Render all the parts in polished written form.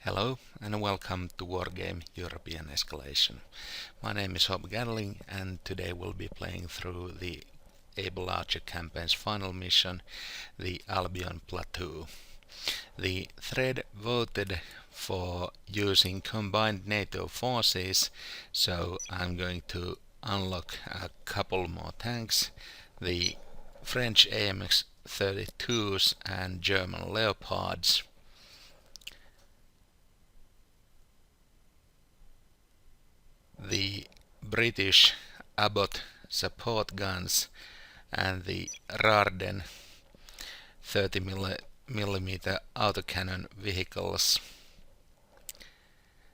Hello and welcome to Wargame European Escalation. My name is Hob Gatling and today we'll be playing through the Able Archer campaign's final mission, the Albion Plateau. The thread voted for using combined NATO forces, so I'm going to unlock a couple more tanks, the French AMX-32s and German Leopards. The British Abbott support guns and the Rarden 30mm autocannon vehicles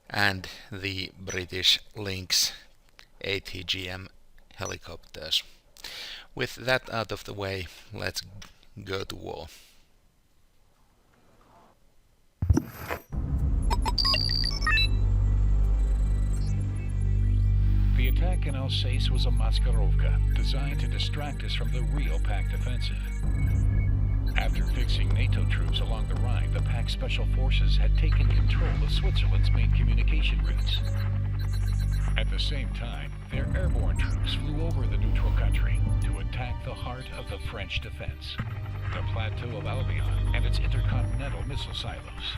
and the British Lynx ATGM helicopters. With that out of the way, let's go to war. The attack in Alsace was a Maskarovka, designed to distract us from the real Pact offensive. After fixing NATO troops along the Rhine, the Pact Special Forces had taken control of Switzerland's main communication routes. At the same time, their airborne troops flew over the neutral country to attack the heart of the French defense, the Plateau of Albion and its intercontinental missile silos.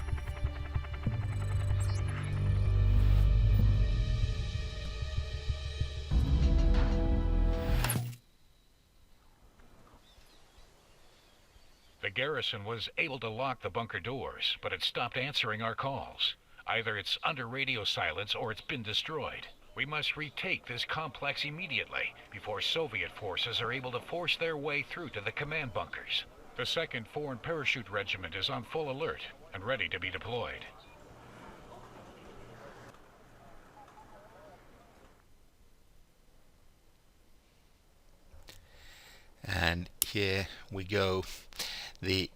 The garrison was able to lock the bunker doors, but it stopped answering our calls. Either it's under radio silence or it's been destroyed. We must retake this complex immediately, before Soviet forces are able to force their way through to the command bunkers. The 2nd Foreign Parachute Regiment is on full alert and ready to be deployed. And here we go. The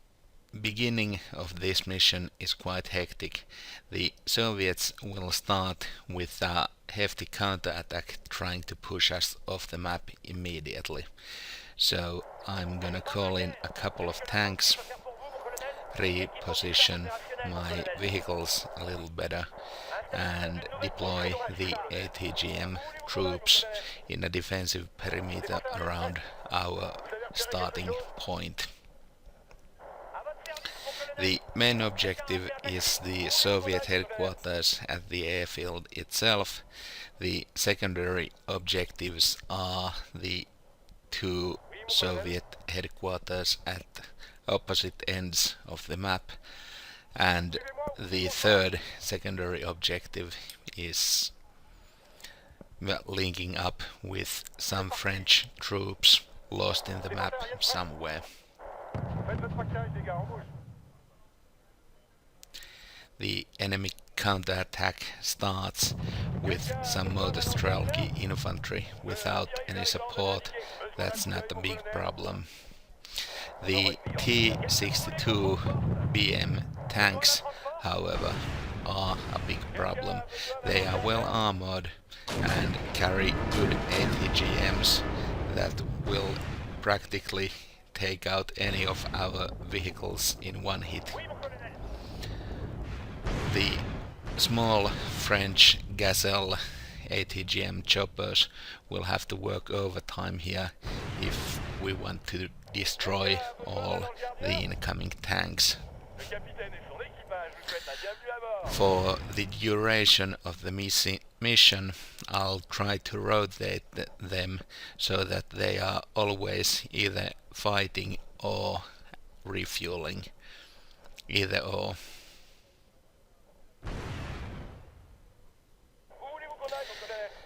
beginning of this mission is quite hectic. The Soviets will start with a hefty counterattack trying to push us off the map immediately. So I'm gonna call in a couple of tanks, reposition my vehicles a little better and deploy the ATGM troops in a defensive perimeter around our starting point. The main objective is the Soviet headquarters at the airfield itself. The secondary objectives are the two Soviet headquarters at opposite ends of the map, and the third secondary objective is linking up with some French troops lost in the map somewhere. The enemy counterattack starts with some Motostrelki infantry without any support. That's not a big problem. The T-62 BM tanks, however, are a big problem. They are well armored and carry good ATGMs that will practically take out any of our vehicles in one hit. The small French Gazelle ATGM choppers will have to work overtime here if we want to destroy all the incoming tanks. For the duration of the mission, I'll try to rotate them so that they are always either fighting or refueling, either or.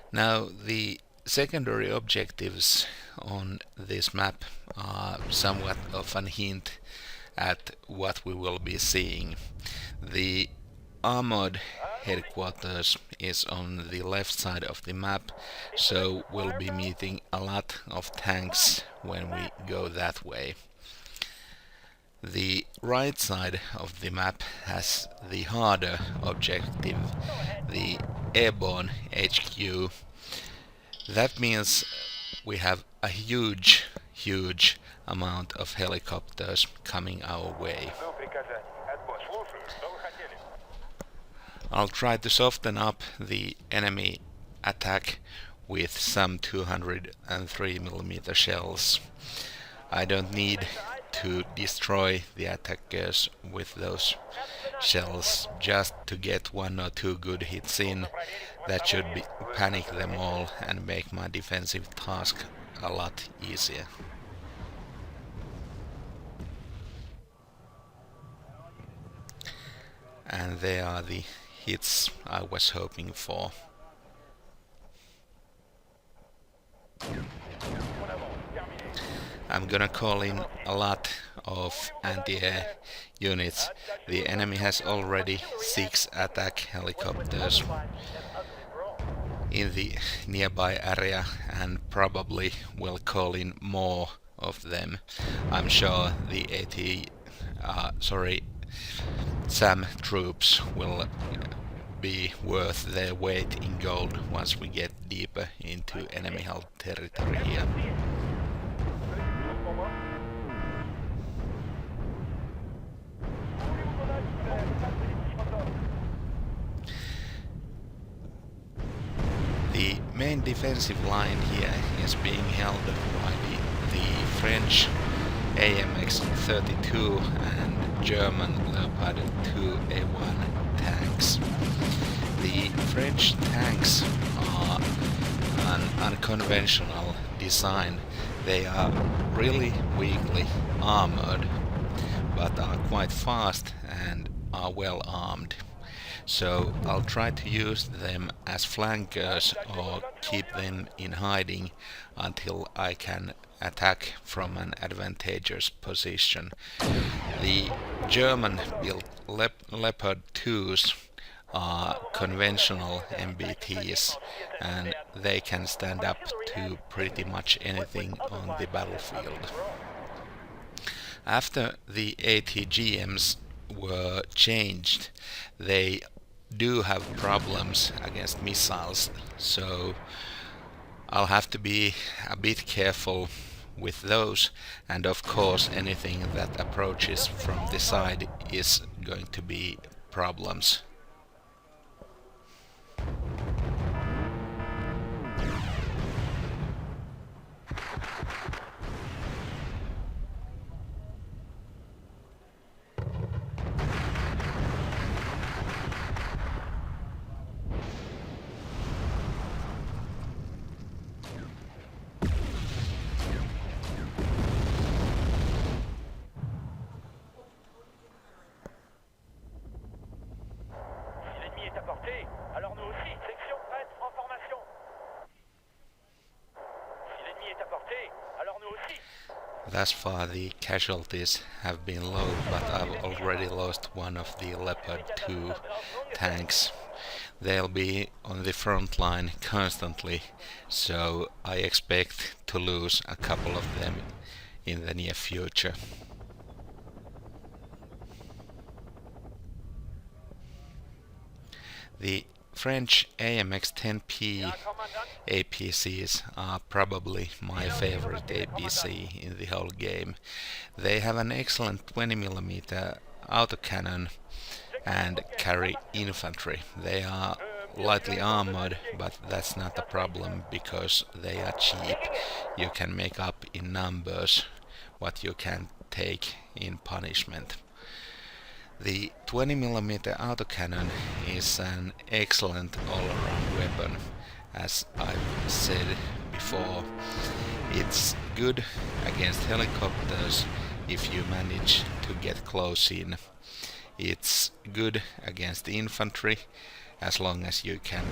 Now the secondary objectives on this map are somewhat of a hint at what we will be seeing. The armored headquarters is on the left side of the map, so we'll be meeting a lot of tanks when we go that way. The right side of the map has the harder objective, the airborne HQ. That means we have a huge amount of helicopters coming our way. I'll try to soften up the enemy attack with some 203mm shells. I don't need to destroy the attackers with those shells, just to get one or two good hits in. That should panic them all and make my defensive task a lot easier. And there are the hits I was hoping for. I'm gonna call in a lot of anti-air units. The enemy has already 6 attack helicopters in the nearby area and probably will call in more of them. I'm sure the SAM troops will be worth their weight in gold once we get deeper into enemy held territory here. The main defensive line here is being held by the French AMX-32 and German Leopard 2A1 tanks. The French tanks are an unconventional design. They are really weakly armored, but are quite fast and are well armed. So I'll try to use them as flankers or keep them in hiding until I can attack from an advantageous position. The German-built Leopard 2s are conventional MBTs, and they can stand up to pretty much anything on the battlefield. After the ATGMs were changed, they do have problems against missiles, so I'll have to be a bit careful with those, and of course anything that approaches from the side is going to be problems. Thus far the casualties have been low, but I've already lost one of the Leopard 2 tanks. They'll be on the front line constantly, so I expect to lose a couple of them in the near future. The French AMX-10P APCs are probably my favorite APC in the whole game. They have an excellent 20mm autocannon and carry infantry. They are lightly armored, but that's not a problem because they are cheap. You can make up in numbers what you can take in punishment. The 20mm autocannon is an excellent all-around weapon. As I've said before, it's good against helicopters if you manage to get close in. It's good against infantry as long as you can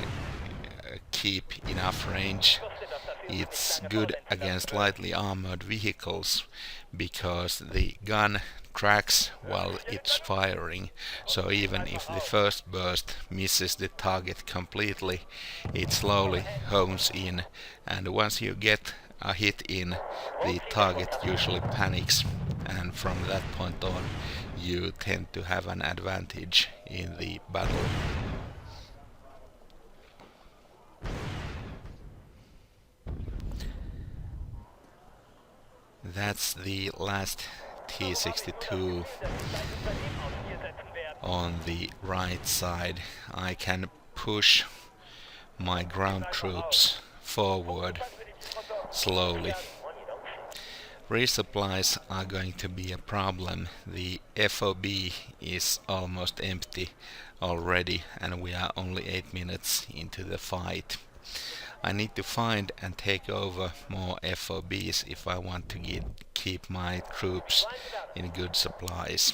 keep enough range. It's good against lightly armored vehicles because the gun tracks while it's firing, so even if the first burst misses the target completely, it slowly hones in, and once you get a hit in, the target usually panics, and from that point on you tend to have an advantage in the battle. That's the last T-62 on the right side, I can push my ground troops forward slowly. Resupplies are going to be a problem. The FOB is almost empty already and we are only 8 minutes into the fight. I need to find and take over more FOBs if I want to keep my troops in good supplies.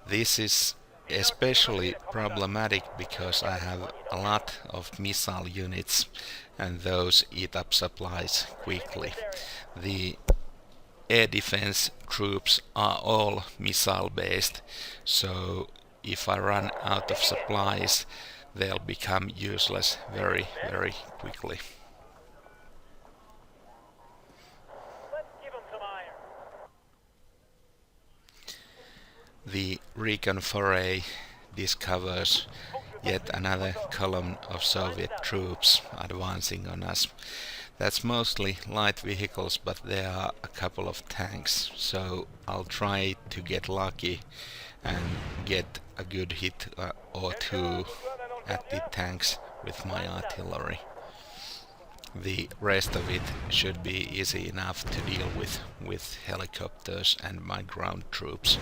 This is especially problematic because I have a lot of missile units and those eat up supplies quickly. The air defense troops are all missile based, so if I run out of supplies, they'll become useless very, very quickly. The recon foray discovers yet another column of Soviet troops advancing on us. That's mostly light vehicles, but there are a couple of tanks, so I'll try to get lucky and get a good hit or two at the tanks with my artillery. The rest of it should be easy enough to deal with helicopters and my ground troops.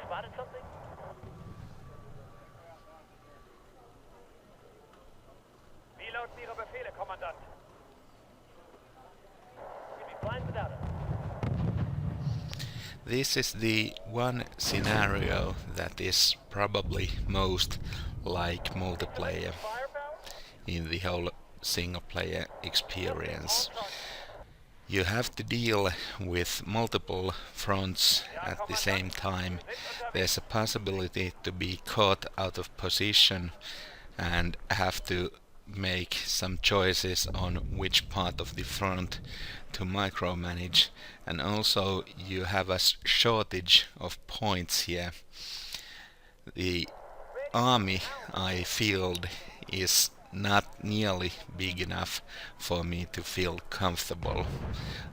Spotted something? Wie lauten Ihre Befehle, Kommandant? You'd be fine without us. This is the one scenario that is probably most like multiplayer in the whole single player experience. You have to deal with multiple fronts at the same time. There's a possibility to be caught out of position and have to make some choices on which part of the front to micromanage, and also you have a shortage of points here. The army I field is not nearly big enough for me to feel comfortable.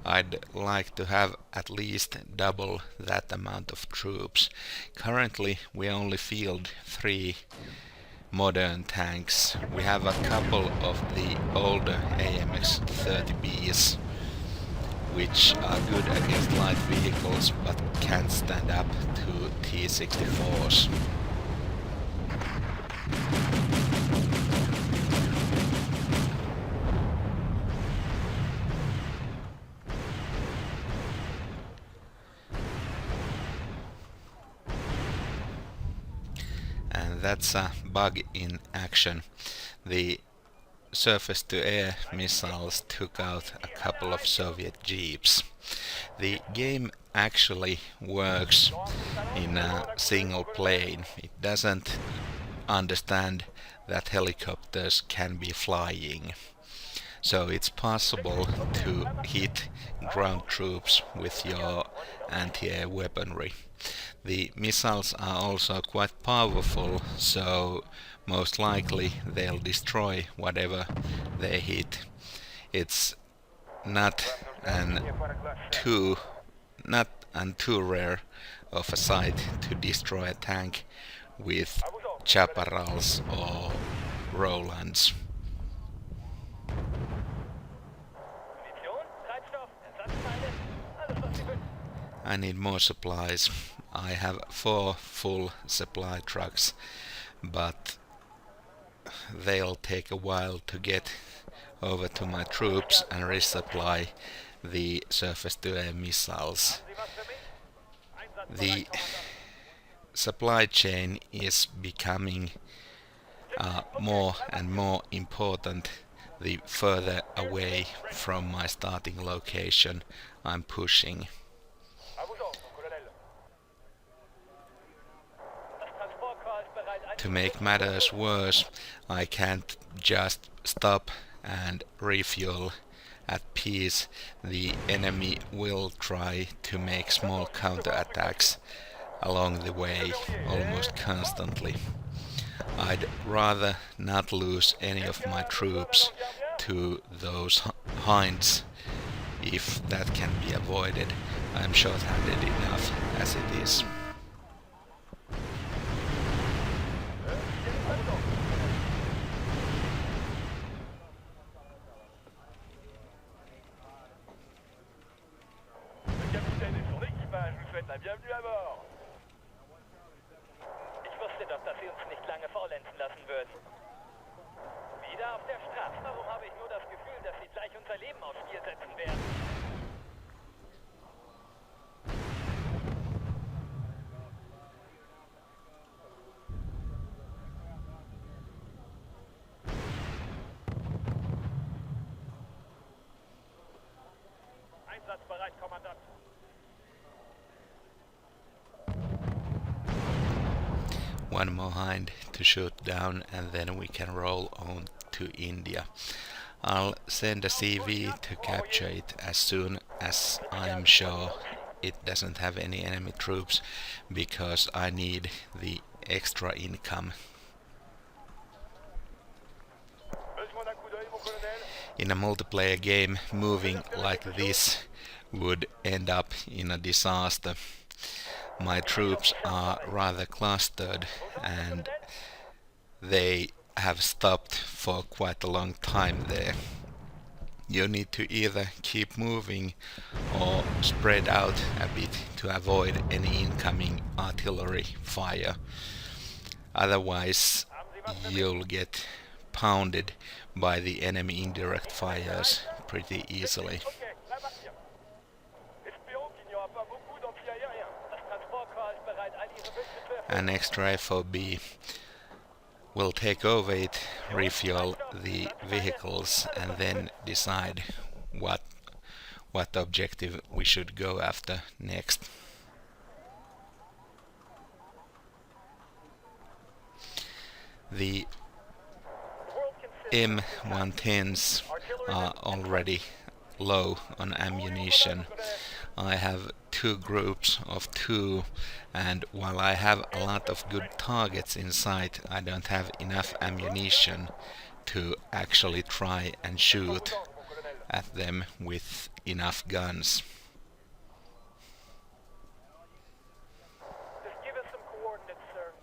I'd like to have at least double that amount of troops. Currently we only field 3 modern tanks. We have a couple of the older AMX-30Bs which are good against light vehicles but can't stand up to T-64s. And that's a bug in action. The surface-to-air missiles took out a couple of Soviet jeeps. The game actually works in a single plane. It doesn't understand that helicopters can be flying. So it's possible to hit ground troops with your anti-air weaponry. The missiles are also quite powerful, so most likely they'll destroy whatever they hit. It's not too rare of a sight to destroy a tank with chaparrals or Rolands. I need more supplies. I have 4 full supply trucks, but they'll take a while to get over to my troops and resupply the surface-to-air missiles. The supply chain is becoming more and more important the further away from my starting location I'm pushing. To make matters worse, I can't just stop and refuel at peace. The enemy will try to make small counterattacks along the way almost constantly. I'd rather not lose any of my troops to those hinds if that can be avoided. I'm short-handed enough as it is. Le capitaine et son équipage vous souhaitent la bienvenue à bord. Ich wusste doch, dass Sie uns nicht lange faulenzen lassen würden. Wieder auf der Straße. Warum habe ich nur das Gefühl, dass Sie gleich unser Leben aufs Spiel setzen werden? Einsatzbereit, Kommandant. One more hind to shoot down and then we can roll on to India. I'll send a CV to capture it as soon as I'm sure it doesn't have any enemy troops, because I need the extra income. Besoin d'un coup d'œil, mon colonel? In a multiplayer game, moving like this would end up in a disaster. My troops are rather clustered and they have stopped for quite a long time there. You need to either keep moving or spread out a bit to avoid any incoming artillery fire. Otherwise, you'll get pounded by the enemy indirect fires pretty easily. Ok, la marche. Espérons qu'il n'y aura pas beaucoup d'anti-aériens. Das Transportkorps ist bereit, all Ihre Wünsche zu erfüllen. An extra FOB will take over it, refuel the vehicles, and then decide what objective we should go after next. The The world consists M110s are already low on ammunition. I have two groups of two, and while I have a lot of good targets in sight, I don't have enough ammunition to actually try and shoot at them with enough guns. Just give us some coordinates, sir.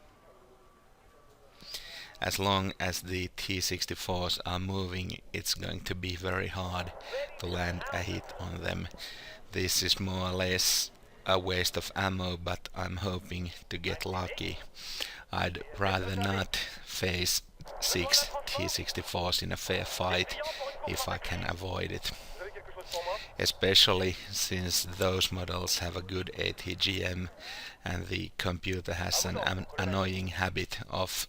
As long as the T-64s are moving, it's going to be very hard to land a hit on them. This is more or less a waste of ammo, but I'm hoping to get lucky. I'd rather not face 6 T-64s in a fair fight if I can avoid it. Vous avez quelque chose pour moi? Especially since those models have a good ATGM and the computer has an annoying habit of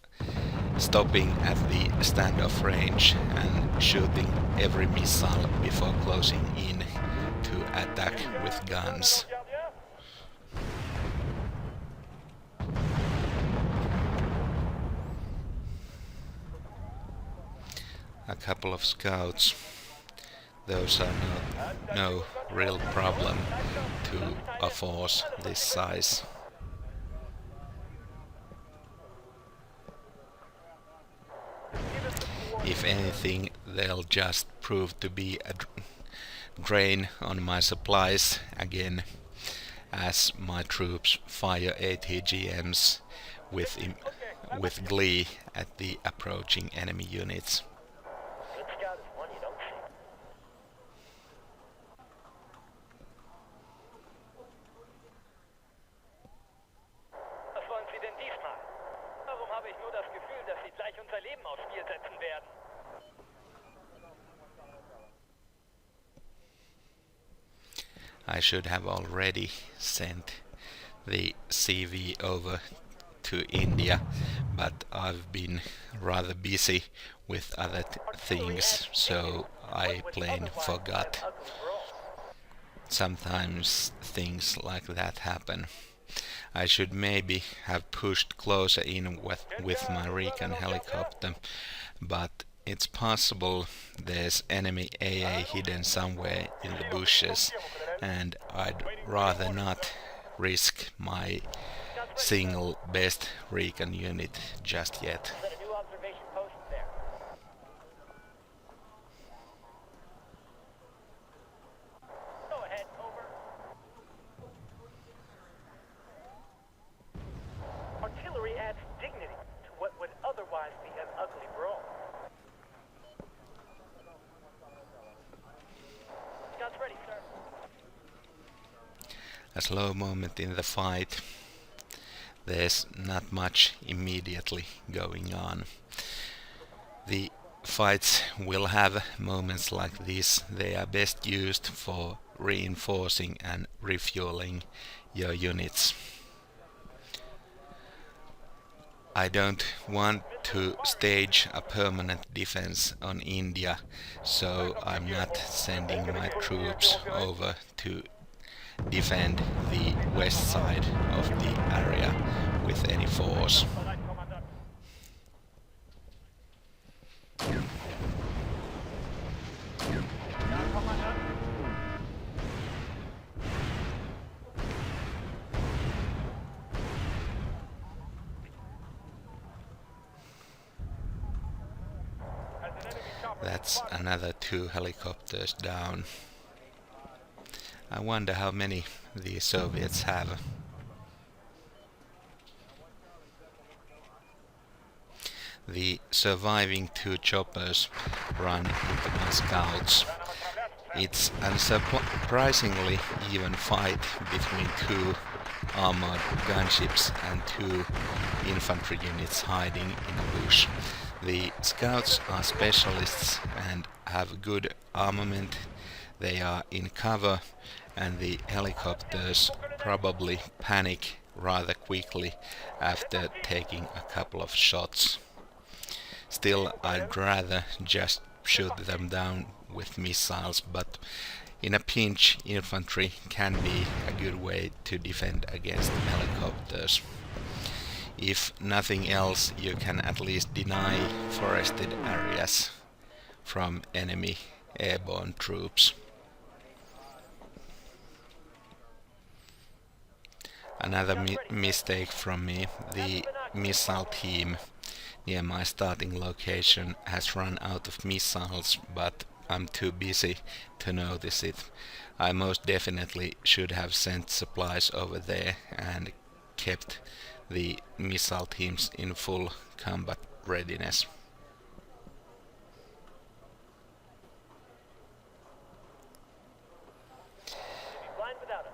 stopping at the standoff range and shooting every missile before closing in to attack with guns. Gardien? A couple of scouts. Those are no real problem to a force this size. If anything, they'll just prove to be a drain on my supplies again, as my troops fire ATGMs with glee at the approaching enemy units. Good scout is one you don't see. Was wollen Sie denn diesmal? Warum habe ich nur das Gefühl, dass Sie gleich unser Leben aufs Spiel setzen werden? I should have already sent the CV over to India, but I've been rather busy with other things, so I plain forgot. Sometimes things like that happen. I should maybe have pushed closer in with my recon helicopter, but it's possible there's enemy AA hidden somewhere in the bushes, and I'd rather not risk my single best recon unit just yet. Set a new observation post there. Go ahead, over. adds dignity to what would otherwise be an ugly brawl. Scouts ready, sir. A slow moment in the fight. There's not much immediately going on. The fights will have moments like this. They are best used for reinforcing and refueling your units. I don't want to stage a permanent defense on India, so I'm not sending my troops over to defend the west side of the area with any force. That's another 2 helicopters down. I wonder how many the Soviets have. The surviving 2 choppers run into my scouts. It's a surprisingly even fight between 2 armored gunships and 2 infantry units hiding in a bush. The scouts are specialists and have good armament. They are in cover, and the helicopters probably panic rather quickly after taking a couple of shots. Still, I'd rather just shoot them down with missiles, but in a pinch, infantry can be a good way to defend against helicopters. If nothing else, you can at least deny forested areas from enemy airborne troops. Another mistake from me. The missile team near my starting location has run out of missiles, but I'm too busy to notice it. I most definitely should have sent supplies over there and kept the missile teams in full combat readiness.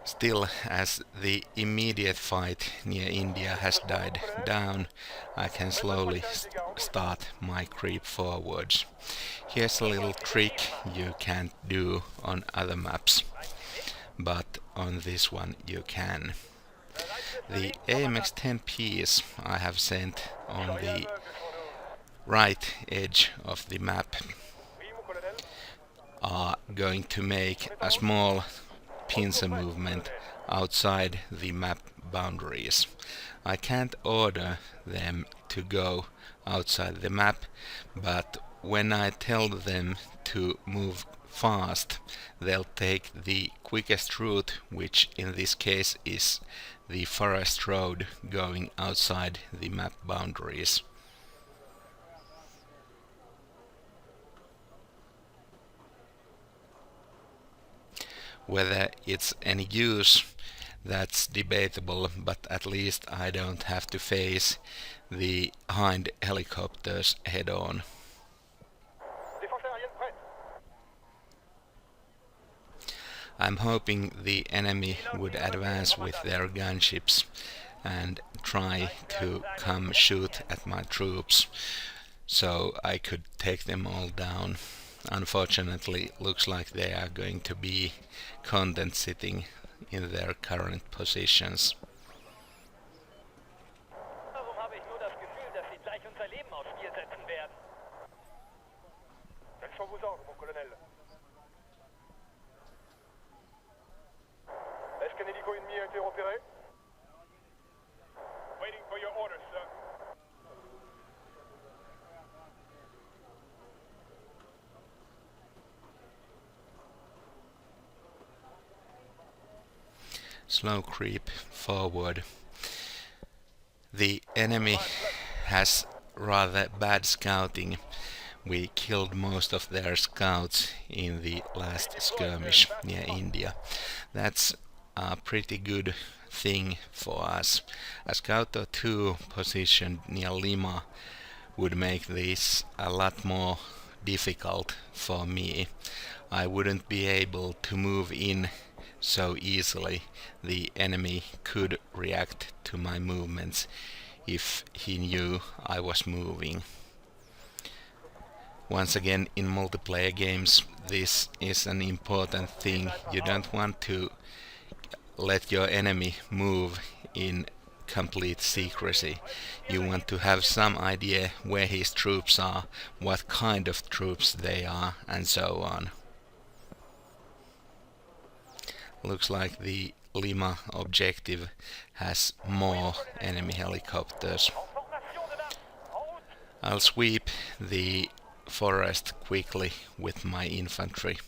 Still, as the immediate fight near India has died down, I can slowly start my creep forwards. Here's a little trick you can't do on other maps, but on this one you can. The AMX-10Ps I have sent on the right edge of the map are going to make a small pincer movement outside the map boundaries. I can't order them to go outside the map, but when I tell them to move fast, they'll take the quickest route, which in this case is the forest road going outside the map boundaries. Whether it's any use, that's debatable, but at least I don't have to face the Hind helicopters head on. I'm hoping the enemy would advance with their gunships and try to come shoot at my troops, so I could take them all down. Unfortunately, looks like they are going to be content sitting in their current positions. Warum habe ich nur das Gefühl, dass sie gleich unser Leben aufs Spiel setzen werden? Quels sont vos ordres, mon colonel? Est-ce qu'un hélico ennemi a été repéré? Waiting for your orders, sir. Slow creep forward. The enemy has rather bad scouting. We killed most of their scouts in the last skirmish near India. That's a pretty good thing for us. A Scout 2 positioned near Lima would make this a lot more difficult for me. I wouldn't be able to move in so easily. The enemy could react to my movements if he knew I was moving. Once again, in multiplayer games, this is an important thing. You don't want to let your enemy move in complete secrecy. You want to have some idea where his troops are, what kind of troops they are, and so on. Looks like the Lima objective has more enemy helicopters. I'll sweep the forest quickly with my infantry.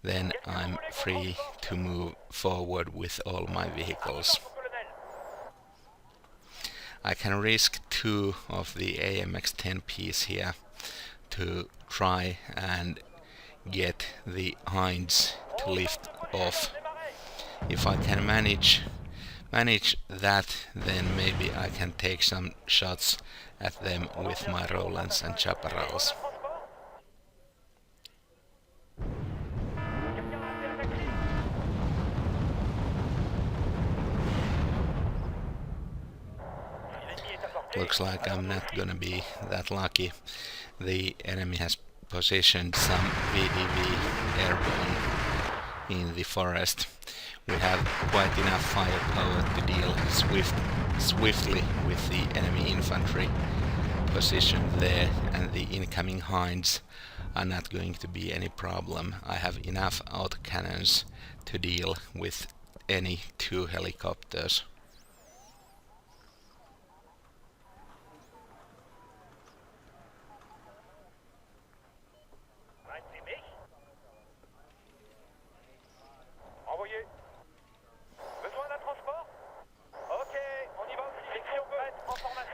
Then I'm free to move forward with all my vehicles. I can risk 2 of the AMX-10Ps here to try and get the hinds to lift off. If I can manage that, then maybe I can take some shots at them with my Rolands and Chaparrals. Looks like I'm not gonna be that lucky. The enemy has positioned some VDV airborne in the forest. We have quite enough firepower to deal swiftly with the enemy infantry positioned there, and the incoming hinds are not going to be any problem. I have enough autocannons to deal with any 2 helicopters.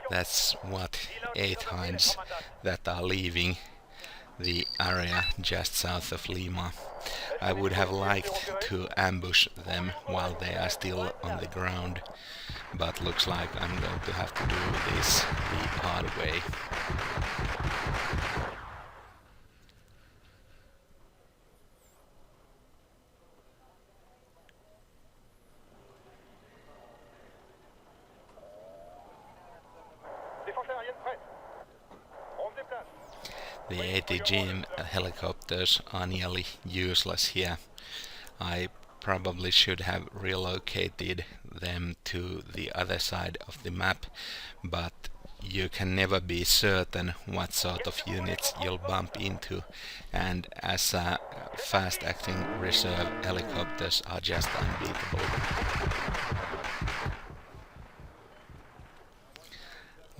That's what 8 hinds that are leaving the area just south of Lima. I would have liked to ambush them while they are still on the ground, but looks like I'm going to have to do this the hard way. The ATGM helicopters are nearly useless here. I probably should have relocated them to the other side of the map, but you can never be certain what sort of units you'll bump into, and as fast-acting reserve helicopters are just unbeatable.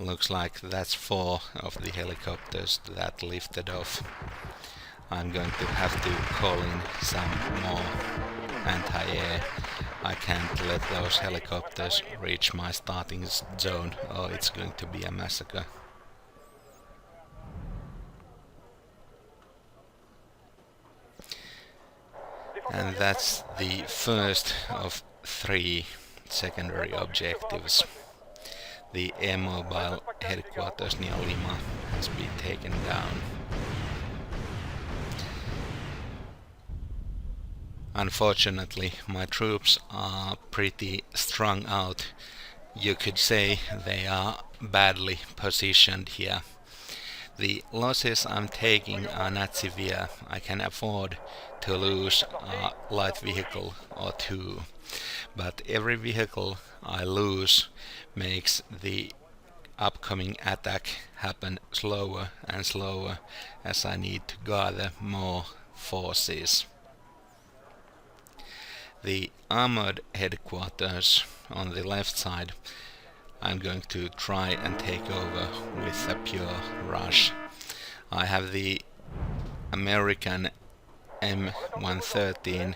Looks like that's 4 of the helicopters that lifted off. I'm going to have to call in some more anti-air. I can't let those helicopters reach my starting zone, or it's going to be a massacre. And that's the first of 3 secondary objectives. The air mobile headquarters near Lima has been taken down. Unfortunately, my troops are pretty strung out. You could say they are badly positioned here. The losses I'm taking are not severe. I can afford to lose a light vehicle or 2. But every vehicle I lose makes the upcoming attack happen slower and slower as I need to gather more forces. The armored headquarters on the left side I'm going to try and take over with a pure rush. I have the American M113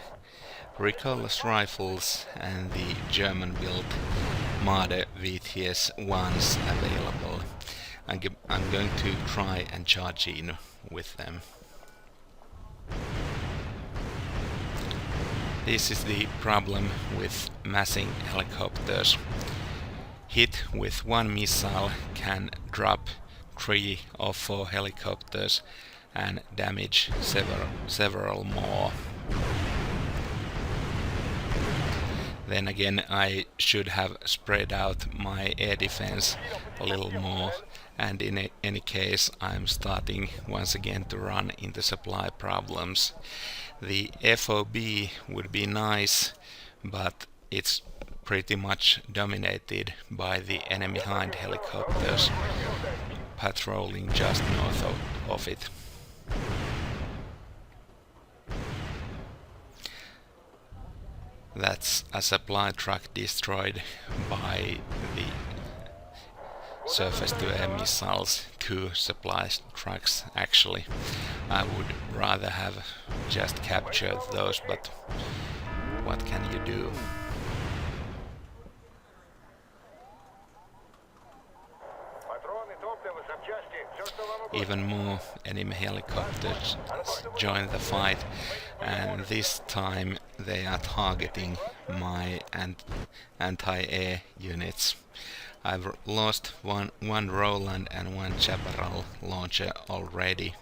recurless rifles and the German-built Marder VTS-1s available. I'm going to try and charge in with them. This is the problem with massing helicopters. Hit with one missile can drop 3 or 4 helicopters and damage several more. Then again, I should have spread out my air defense a little more, and in any case I'm starting once again to run into supply problems. The FOB would be nice, but it's pretty much dominated by the enemy hind helicopters patrolling just north of it. That's a supply truck destroyed by the surface-to-air missiles. 2 supply trucks actually. I would rather have just captured those, but what can you do? Even more enemy helicopters join the fight, and this time they are targeting my anti-air units. I've lost one Roland and 1 Chaparral launcher already,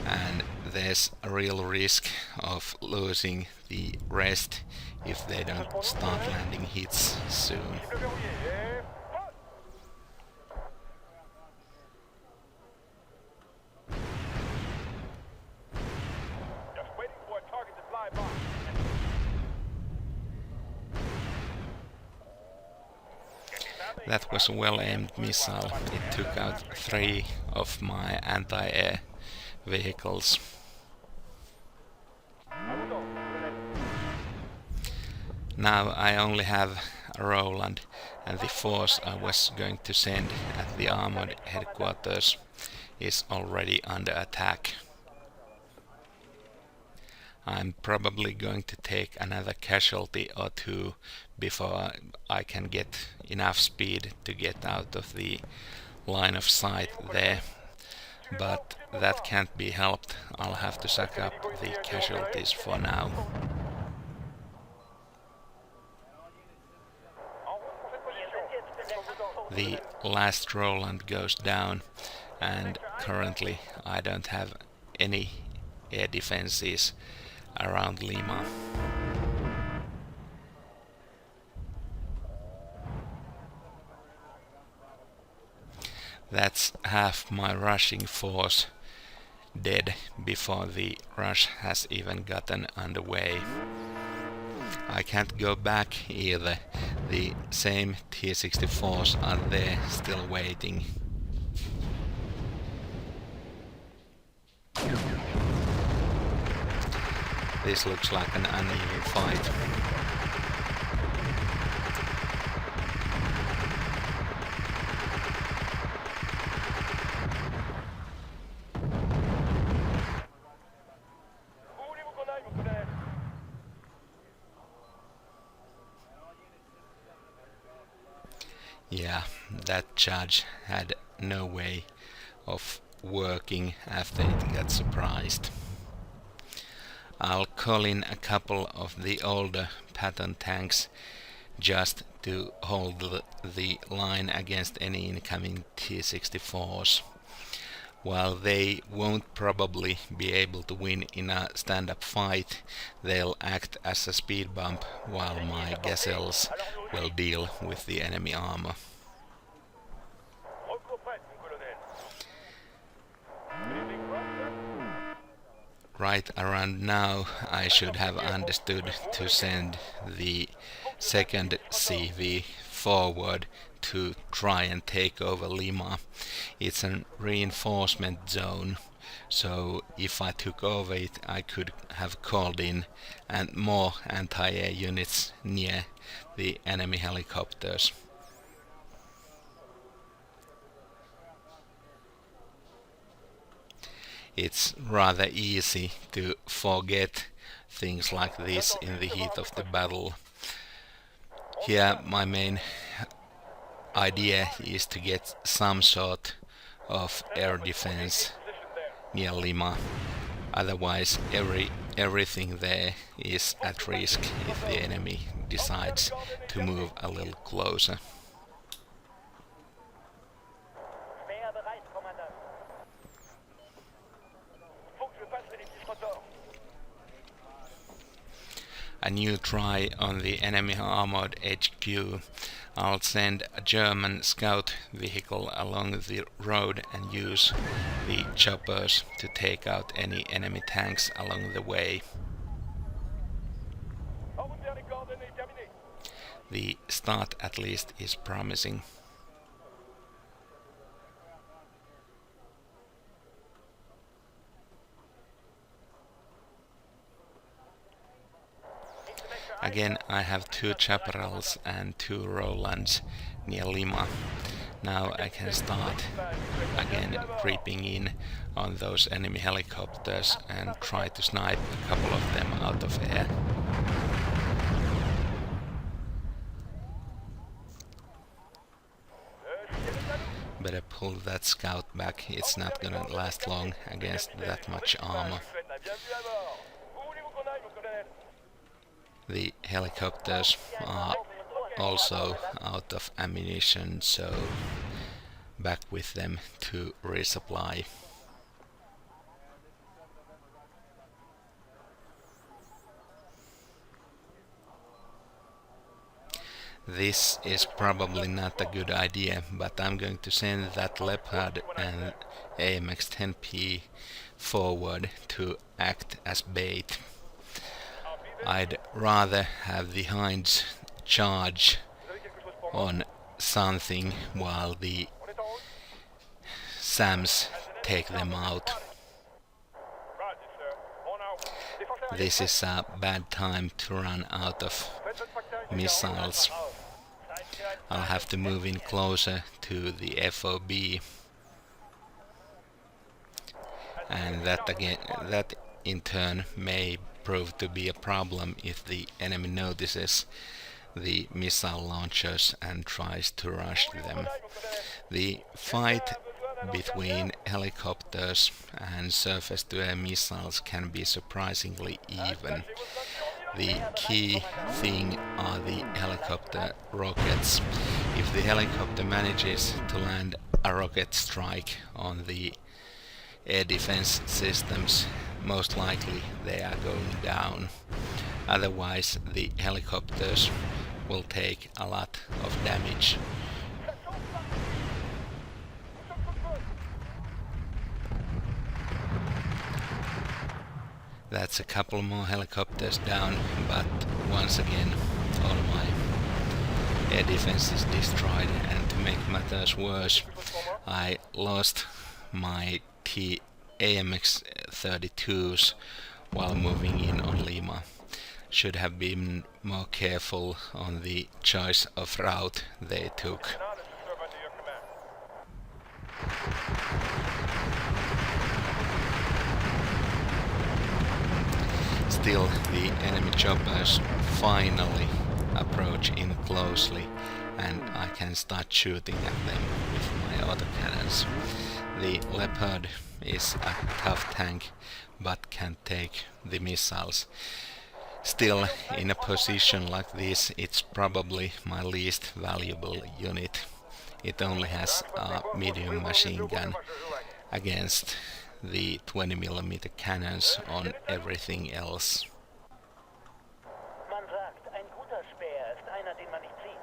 and there's a real risk of losing the rest if they don't start landing hits soon. That was a well-aimed missile. It took out 3 of my anti-air vehicles. Now I only have a Roland, and the force I was going to send at the armored headquarters is already under attack. I'm probably going to take another casualty or 2 before I can get enough speed to get out of the line of sight there. But that can't be helped. I'll have to suck up the casualties for now. The last Roland goes down, and currently I don't have any air defenses around Lima. That's half my rushing force dead before the rush has even gotten underway. I can't go back either. The same T-64s are there still waiting. This looks like an uneven fight. Yeah, that charge had no way of working after it got surprised. I'll call in a couple of the older Patton tanks just to hold the line against any incoming T-64s. While they won't probably be able to win in a stand-up fight, they'll act as a speed bump while my Gazelles will deal with the enemy armor. Right around now I should have understood to send the second CV forward to try and take over Lima. It's a reinforcement zone, so if I took over it I could have called in and more anti-air units near the enemy helicopters. It's rather easy to forget things like this in the heat of the battle. Here my main idea is to get some sort of air defense near Lima. Otherwise every everything there is at risk if the enemy decides to move a little closer. Speer bereit, Kommandant. Funk, je passe les petits rotors. A new try on the enemy armored HQ. I'll send a German scout vehicle along the road and use the choppers to take out any enemy tanks along the way. En route vers les coordonnées, terminé. The start at least is promising. Again, I have 2 chaparrals and 2 Rolands near Lima. Now I can start again creeping in on those enemy helicopters and try to snipe a couple of them out of air. Better pull that scout back, it's not gonna last long against that much armor. The helicopters are also out of ammunition, so back with them to resupply. This is probably not a good idea, but I'm going to send that Leopard and AMX-10P forward to act as bait. I'd rather have the Hinds charge on something while the SAMs take them out. This is a bad time to run out of missiles. I'll have to move in closer to the FOB, and that in turn may prove to be a problem if the enemy notices the missile launchers and tries to rush them. The fight between helicopters and surface-to-air missiles can be surprisingly even. The key thing are the helicopter rockets. If the helicopter manages to land a rocket strike on the air defense systems, most likely they are going down. Otherwise, the helicopters will take a lot of damage. That's a couple more helicopters down, but once again all my air defense is destroyed, and to make matters worse, I lost my AMX-32s while moving in on Lima. Should have been more careful on the choice of route they took. Still, the enemy choppers finally approach in closely, and I can start shooting at them with my autocannons. The Leopard is a tough tank, but can take the missiles. Still, in a position like this, it's probably my least valuable unit. It only has a medium machine gun against the 20mm cannons on everything else. Man sagt, ein guter Speer ist einer, den man nicht sieht.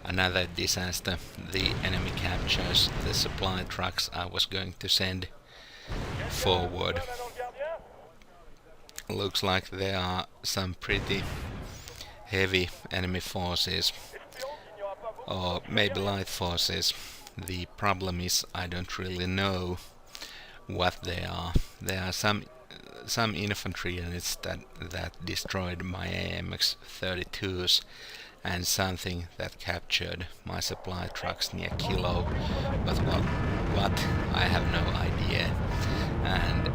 Another disaster. The enemy captures the supply trucks I was going to send forward. Looks like there are some pretty heavy enemy forces, or maybe light forces. The problem is I don't really know what they are. There are some infantry units that destroyed my AMX-32s, and something that captured my supply trucks near Kilo, but what I have no idea, and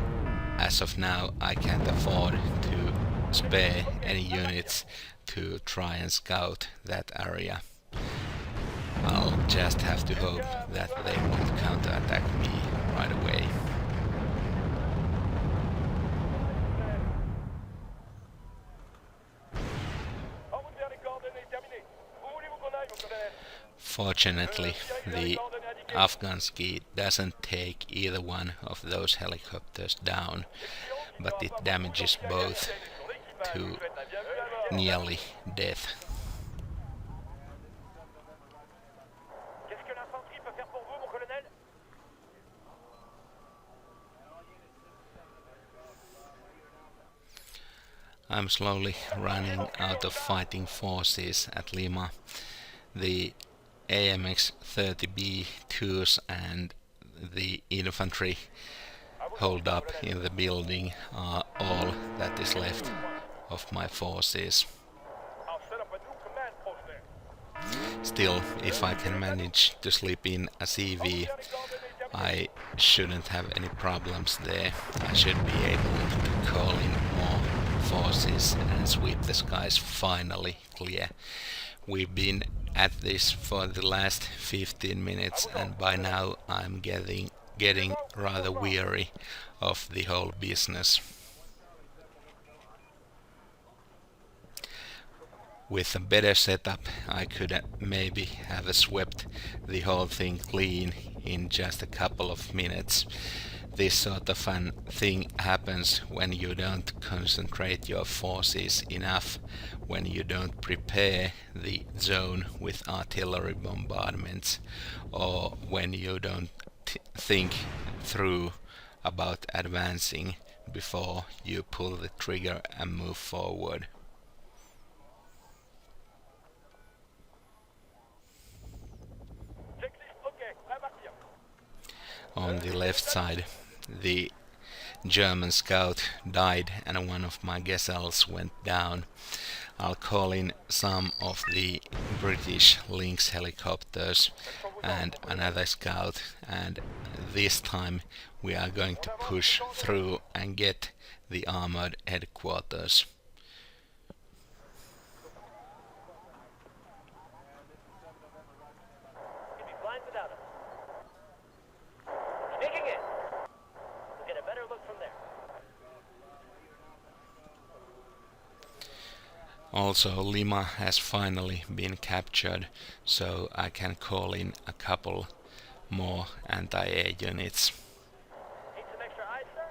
as of now I can't afford to spare any units to try and scout that area. I'll just have to hope that they won't counterattack me right away. Fortunately, the Afghansky doesn't take either one of those helicopters down, but it damages both to nearly death. I'm slowly running out of fighting forces at Lima. The AMX-30B2s and the infantry hold up in the building are all that is left of my forces. Still, if I can manage to slip in a CV, I shouldn't have any problems there. I should be able to call in more forces and sweep the skies finally clear. We've been at this for the last 15 minutes and by now I'm getting rather weary of the whole business. With a better setup I could maybe have swept the whole thing clean in just a couple of minutes. This sort of fun thing happens when you don't concentrate your forces enough, when you don't prepare the zone with artillery bombardments, or when you don't think through about advancing before you pull the trigger and move forward. On the left side, the German scout died and one of my Gazelles went down. I'll call in some of the British Lynx helicopters and another scout, and this time we are going to push through and get the armored headquarters. Also, Lima has finally been captured, so I can call in a couple more anti-air units. Need some extra eyes, sir?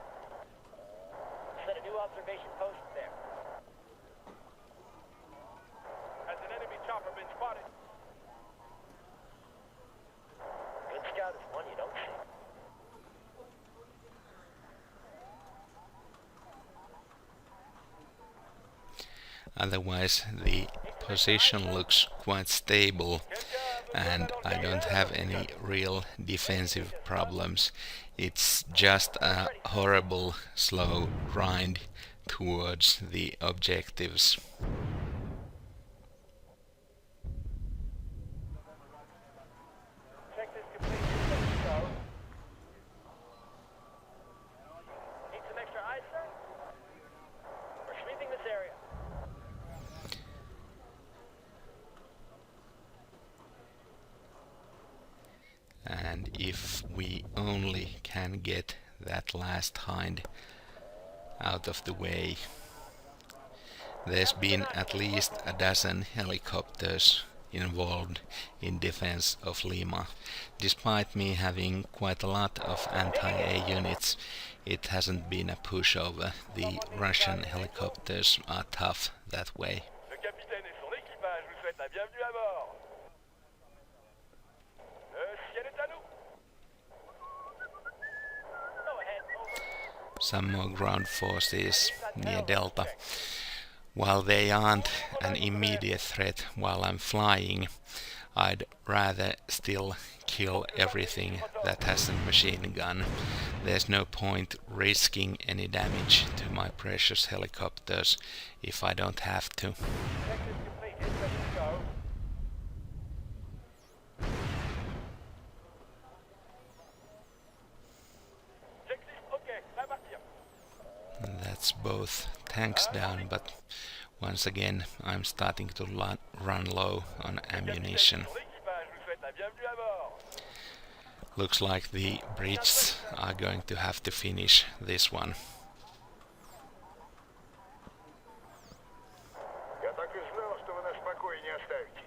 Set a new observation post there. Has an enemy chopper been spotted? Good scout is one you don't see. Otherwise, the position looks quite stable and I don't have any real defensive problems. It's just a horrible slow grind towards the objectives. Check this complete. So. Need some extra eyes, sir? We're sweeping this area. And if we only can get that last hind out of the way. There's been at least a dozen helicopters involved in defense of Lima. Despite me having quite a lot of anti-air units, it hasn't been a pushover. The Russian helicopters are tough that way. Le capitaine et son équipage vous souhaitent la bienvenue à bord. Le ciel est à nous. Go ahead, over. Some more ground forces near Delta. While they aren't an immediate threat while I'm flying, I'd rather still kill everything that has a machine gun. There's no point risking any damage to my precious helicopters if I don't have to. Check is complete. It's ready to go. Check this. Okay, à partir. That's both tanks down, but once again I'm starting to run low on ammunition. Son équipage vous souhaite Looks like the Brits are going to have to finish this one. Я так и знал, что вы нас в покое не оставите.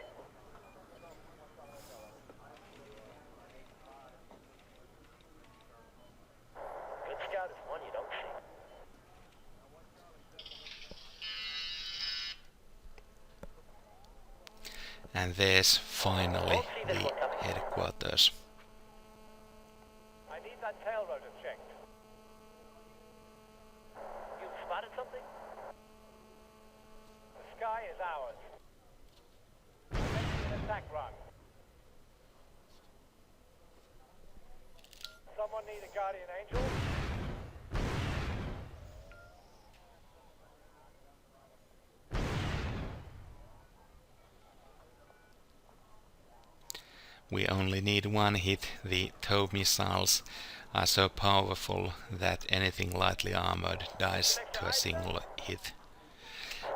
Good scout is one you don't see. And there's finally the headquarters. I need that tail rotor checked. You spotted something? The sky is ours. An attack run. Someone need a guardian angel? We only need one hit. The tow missiles are so powerful that anything lightly armored dies to a single hit.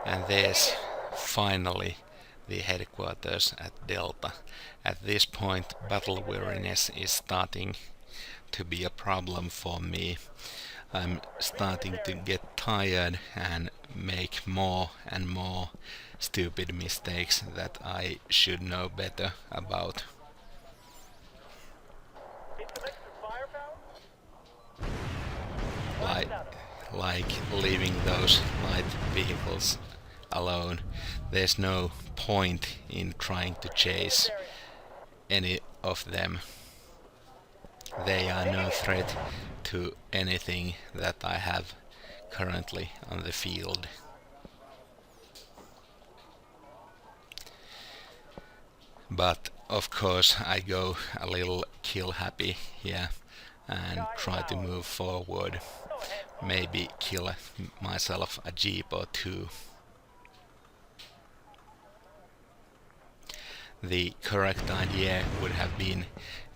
And there's finally the headquarters at Delta. At this point, battle weariness is starting to be a problem for me. I'm starting to get tired and make more and more stupid mistakes that I should know better about. Like leaving those light vehicles alone. There's no point in trying to chase any of them. They are no threat to anything that I have currently on the field. But of course I go a little kill happy here and try to move forward. Maybe kill myself a jeep or two. The correct idea would have been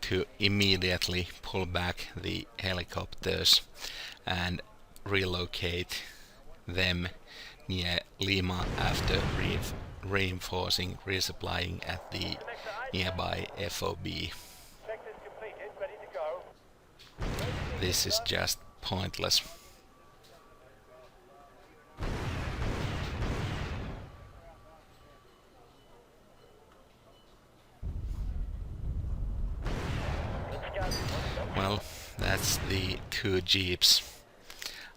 to immediately pull back the helicopters and relocate them near Lima after reinforcing resupplying at the nearby FOB. Sector's completed, ready to go. This is just pointless. Well, that's the 2 jeeps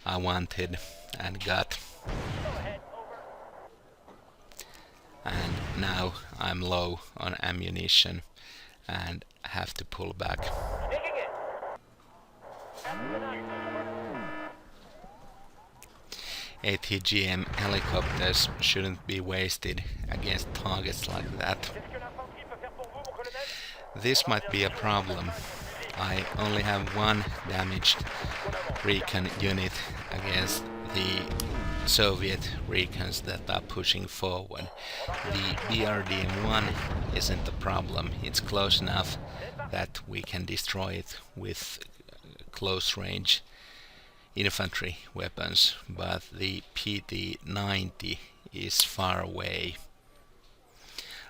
I wanted and got. And now I'm low on ammunition and have to pull back. Taking it. ATGM helicopters shouldn't be wasted against targets like that. This might be a problem. I only have one damaged recon unit against the Soviet recons that are pushing forward. The BRDM-1 isn't a problem. It's close enough that we can destroy it with close range infantry weapons, but the PT-90 is far away.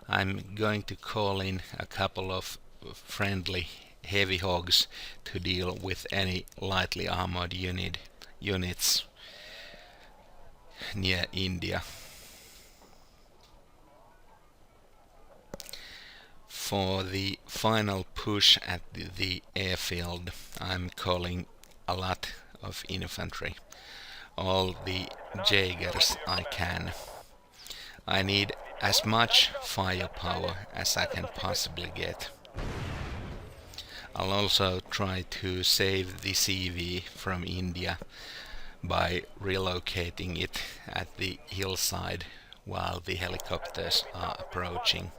I'm going to call in a couple of friendly heavy hogs to deal with any lightly armored units near India. For the final push at the airfield, I'm calling a lot of infantry, all the Jaegers I can. I need as much firepower as I can possibly get. I'll also try to save the CV from India by relocating it at the hillside while the helicopters are approaching.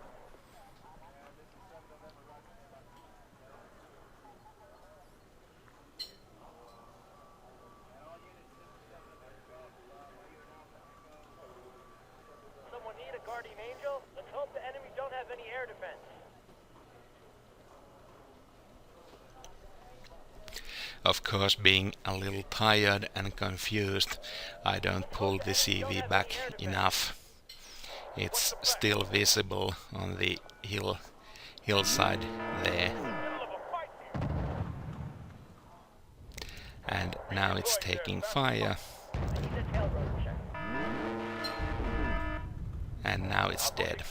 Someone need a guardian angel? Let's hope the enemy don't have any air defense. Of course, being a little tired and confused, I don't pull the CV back enough. It's still visible on the hillside there. Middle of a fight here. and now it's taking fire, and now it's dead.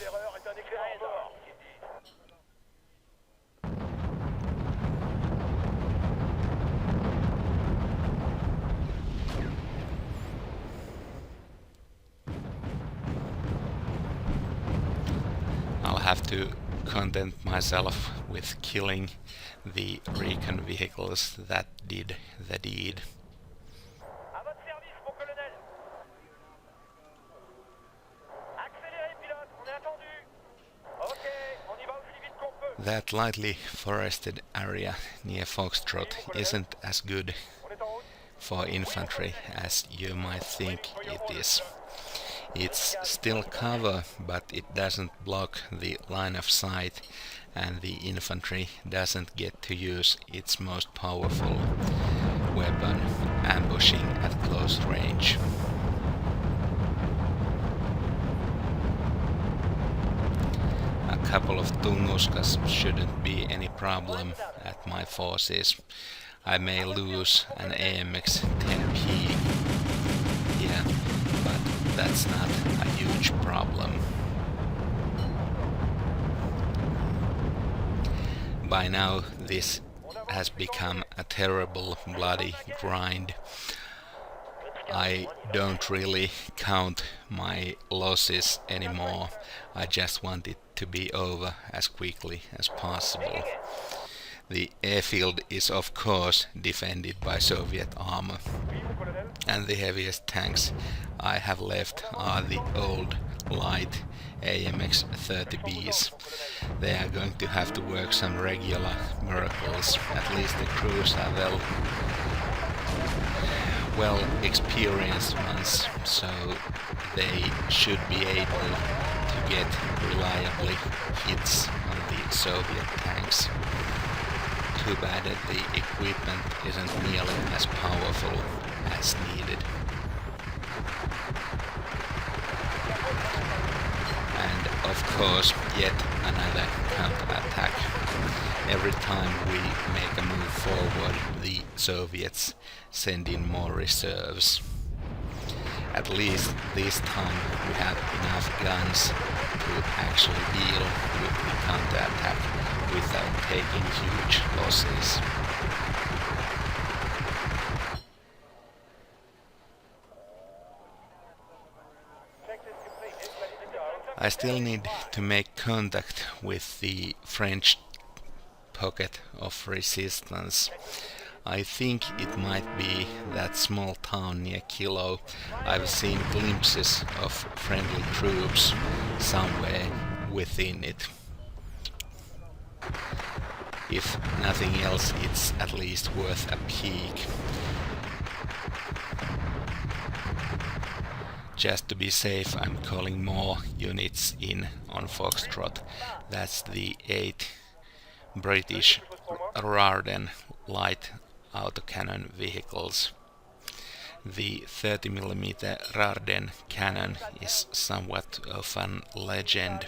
I'll have to content myself with killing the recon vehicles that did the deed. À votre service, mon colonel. Accélérez, pilote, on est attendu. Ok, on y va aussi vite qu'on peut. That lightly forested area near Foxtrot isn't as good On est en route. for infantry as you might think it is. It's still cover, but it doesn't block the line of sight, and the infantry doesn't get to use its most powerful weapon, ambushing at close range. A couple of Tunguskas shouldn't be any problem at my forces. I may lose an AMX 10P here, but that's not a huge problem. By now this has become a terrible bloody grind. I don't really count my losses anymore. I just want it to be over as quickly as possible. The airfield is of course defended by Soviet armor, and the heaviest tanks I have left are the old light AMX 30Bs. They are going to have to work some regular miracles. At least the crews are well experienced ones, so they should be able to get reliably hits on the Soviet tanks. Too bad that the equipment isn't nearly as powerful as needed. And of course, yet another counterattack. Every time we make a move forward, the Soviets send in more reserves. At least this time we have enough guns to actually deal with the counterattack without taking huge losses. I still need to make contact with the French pocket of resistance. I think it might be that small town near Kilo. I've seen glimpses of friendly troops somewhere within it. If nothing else, it's at least worth a peek. Just to be safe, I'm calling more units in on Foxtrot. That's the 8 British Rarden light autocannon vehicles. The 30mm Rarden cannon is somewhat of an legend.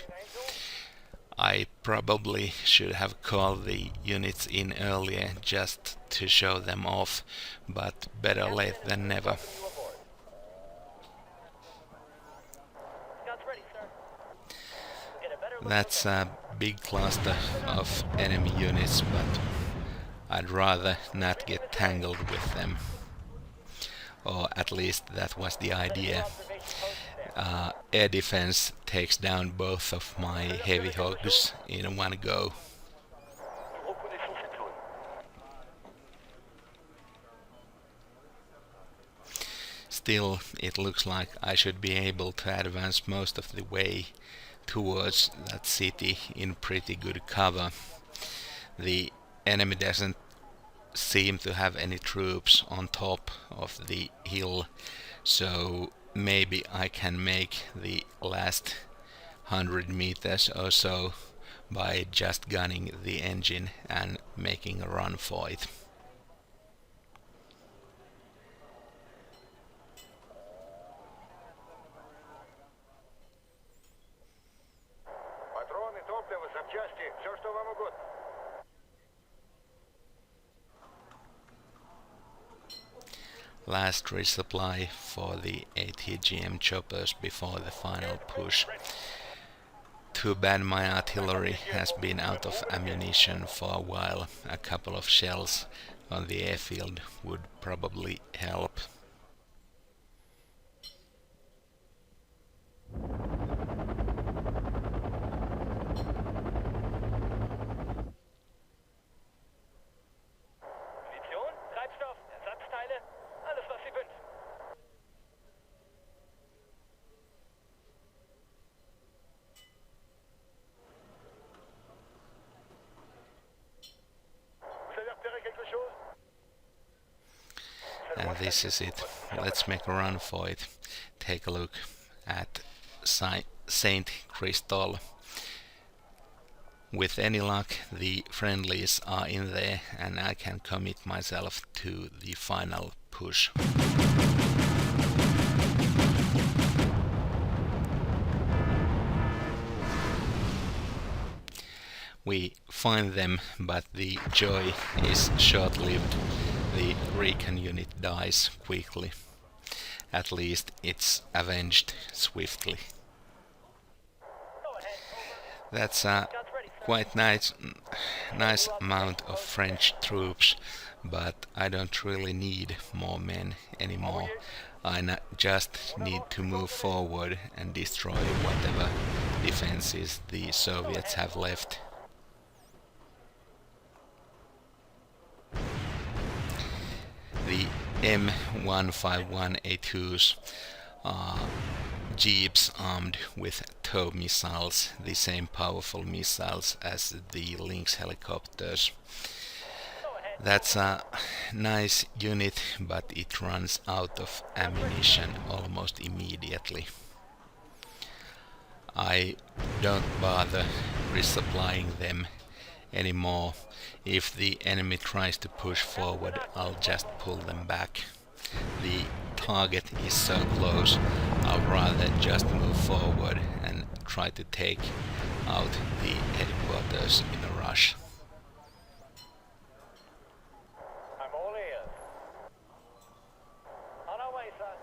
I probably should have called the units in earlier just to show them off, but better late than never. That's a big cluster of enemy units, but I'd rather not get tangled with them. Or at least that was the idea. Air defense takes down both of my heavy hogs in one go. Still, it looks like I should be able to advance most of the way towards that city in pretty good cover. The enemy doesn't seem to have any troops on top of the hill, so maybe I can make the last 100 meters or so by just gunning the engine and making a run for it. Патроны, топливо, запчасти, все, что вам угодно. last resupply for the ATGM choppers before the final push. Too bad my artillery has been out of ammunition for a while. A couple of shells on the airfield would probably help. Munition, Treibstoff, Ersatzteile, alles was Sie wünschen. Vous avez repéré quelque chose? And this is it. Let's make a run for it. Take a look at Saint Crystal. With any luck, the friendlies are in there and I can commit myself to the final push. We find them, but the joy is short-lived. The recon unit dies quickly. At least it's avenged swiftly. That's a quite nice amount of French troops, but I don't really need more men anymore. I just need to move forward and destroy whatever defenses the Soviets have left. The M151A2s are jeeps armed with tow missiles, the same powerful missiles as the Lynx helicopters. That's a nice unit, but it runs out of ammunition almost immediately. I don't bother resupplying them anymore. If the enemy tries to push forward, I'll just pull them back. The target is so close, I'll rather just move forward and try to take out the headquarters in a rush. I'm all ears. On our way, son.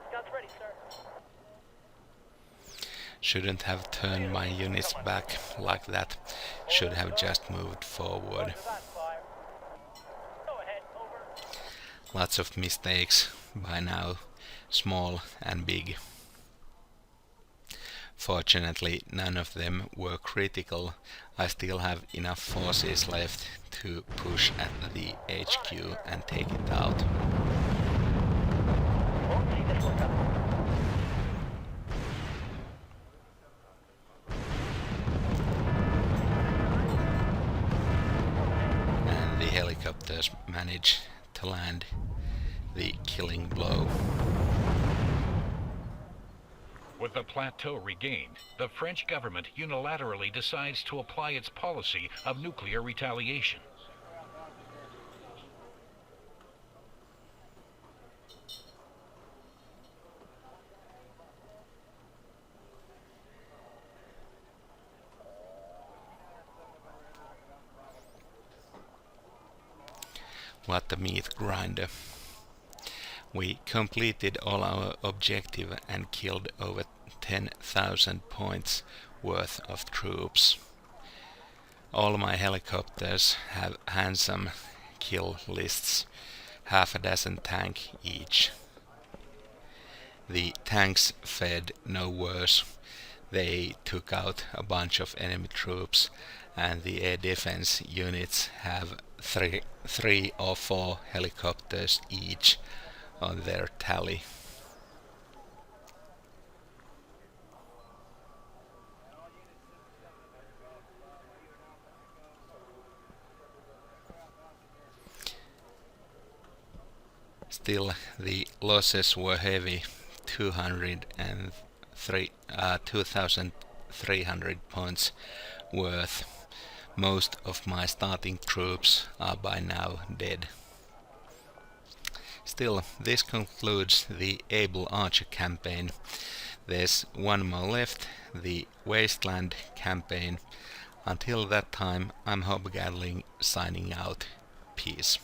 Scouts ready, sir. Shouldn't have turned my units back like that. Should have just moved forward. Fire. Go ahead, over. Lots of mistakes by now, small and big. Fortunately, none of them were critical. I still have enough forces left to push at the HQ and take it out. Und ziehen es runter. And the helicopters manage to land the killing blow. With the Plateau regained, the French government unilaterally decides to apply its policy of nuclear retaliation. What a meat grinder. We completed all our objective and killed over 10,000 points worth of troops. All my helicopters have handsome kill lists, half a dozen tank each. The tanks fared no worse. They took out a bunch of enemy troops, and the air defense units have three or four helicopters each on their tally. Still, the losses were heavy, 2,300 points worth. Most of my starting troops are by now dead. Still, this concludes the Able Archer campaign. There's one more left, the Wasteland campaign. Until that time, I'm Hobgaddling signing out. Peace.